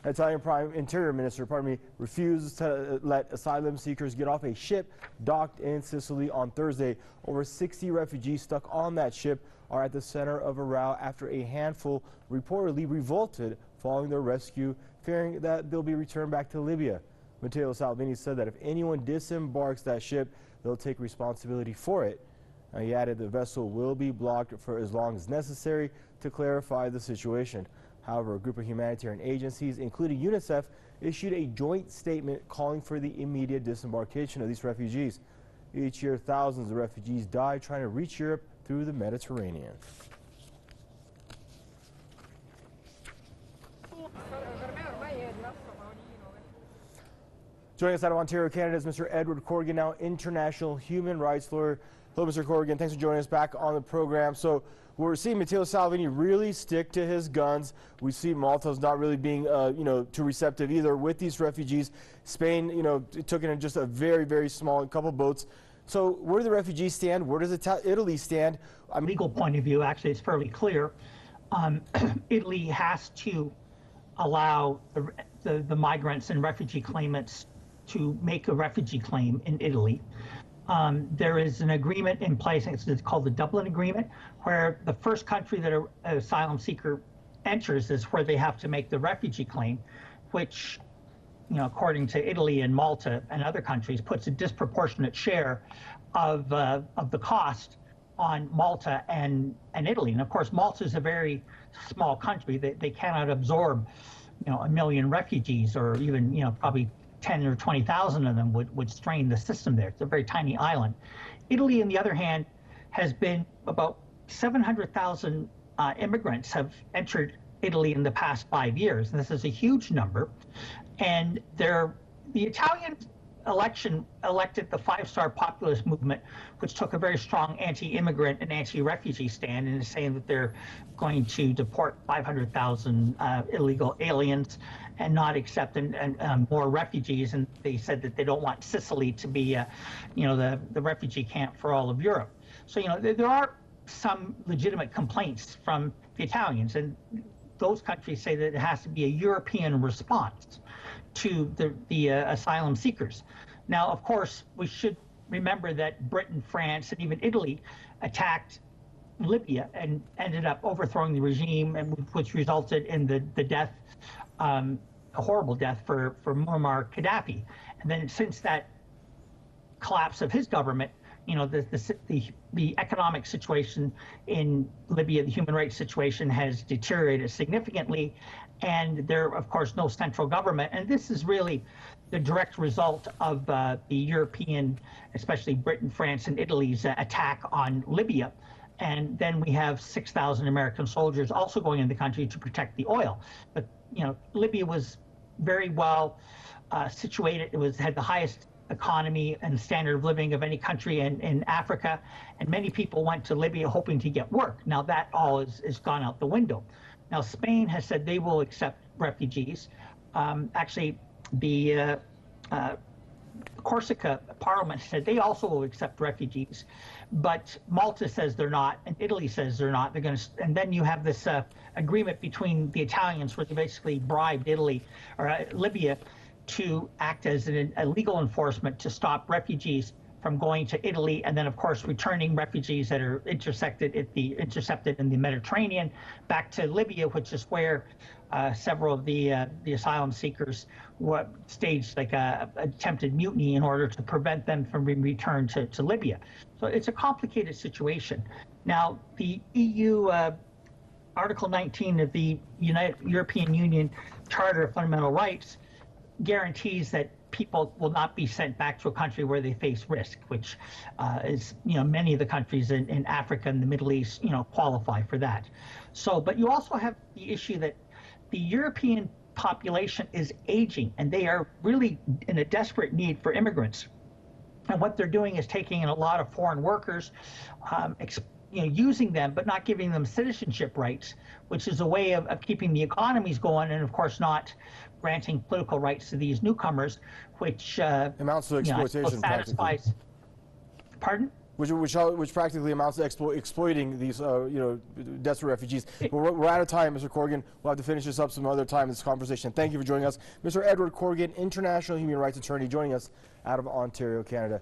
Italian Interior Minister, refuses to let asylum seekers get off a ship docked in Sicily on Thursday. Over 60 refugees stuck on that ship are at the center of a row after a handful reportedly revolted following their rescue, fearing that they'll be returned back to Libya. Matteo Salvini said that if anyone disembarks that ship, they'll take responsibility for it. He added the vessel will be blocked for as long as necessary to clarify the situation. However, a group of humanitarian agencies, including UNICEF, issued a joint statement calling for the immediate disembarkation of these refugees. Each year, thousands of refugees die trying to reach Europe through the Mediterranean. Joining us out of Ontario, Canada is Mr. Edward Corrigan, now international human rights lawyer. Hello, Mr. Corrigan. Thanks for joining us back on the program. So we're seeing Matteo Salvini really stick to his guns. We see Malta's not really being, too receptive either with these refugees. Spain, took in just a very, very small couple boats. So where do the refugees stand? Where does Italy stand? From a legal point of view, actually, it's fairly clear. Italy has to allow the migrants and refugee claimants to make a refugee claim in Italy. There is an agreement in place, it's called the Dublin Agreement, where the first country that an asylum seeker enters is where they have to make the refugee claim, which, according to Italy and Malta and other countries, puts a disproportionate share of the cost on Malta and Italy. And of course, Malta is a very small country. They cannot absorb, 1 million refugees, or even, probably 10 or 20,000 of them would strain the system there. It's a very tiny island. Italy, on the other hand, has been about 700,000 immigrants have entered Italy in the past 5 years. And this is a huge number. And the Italian election elected the five-star populist movement, which took a very strong anti-immigrant and anti-refugee stand and is saying that they're going to deport 500,000 illegal aliens and not accept more refugees. And they said that they don't want Sicily to be, the refugee camp for all of Europe. So, there are some legitimate complaints from the Italians, and those countries say that it has to be a European response to the asylum seekers. Now, of course, we should remember that Britain, France, and even Italy attacked Libya and ended up overthrowing the regime, and which resulted in the death, a horrible death for Muammar Gaddafi. And then since that collapse of his government, the economic situation in Libya, the human rights situation has deteriorated significantly, and there, of course, no central government. And this is really the direct result of the European, especially Britain, France, and Italy's attack on Libya. And then we have 6,000 American soldiers also going in the country to protect the oil. But, Libya was very well situated. It had the highest economy and standard of living of any country in Africa, and many people went to Libya hoping to get work. Now that all is gone out the window. Now Spain has said they will accept refugees. Actually, the Corsica Parliament said they also will accept refugees, but Malta says they're not, and Italy says they're not. They're going to, and then you have this agreement between the Italians, where they basically bribed Italy or Libya to act as a legal enforcement to stop refugees from going to Italy, and then of course returning refugees that are intercepted in the Mediterranean back to Libya, which is where several of the asylum seekers staged like a attempted mutiny in order to prevent them from being returned to Libya. So it's a complicated situation. Now the EU Article 19 of the European Union Charter of Fundamental Rights guarantees that people will not be sent back to a country where they face risk, which is, many of the countries in Africa and the Middle East, qualify for that. So, but you also have the issue that the European population is aging, and they are really in a desperate need for immigrants. And what they're doing is taking in a lot of foreign workers, using them, but not giving them citizenship rights, which is a way of keeping the economies going, and of course not granting political rights to these newcomers, which amounts to exploitation. Satisfies. Pardon? which practically amounts to exploiting these desperate refugees. But we're out of time, Mr. Corrigan. We'll have to finish this up some other time in this conversation. Thank you for joining us. Mr. Edward Corrigan, international human rights attorney, joining us out of Ontario, Canada.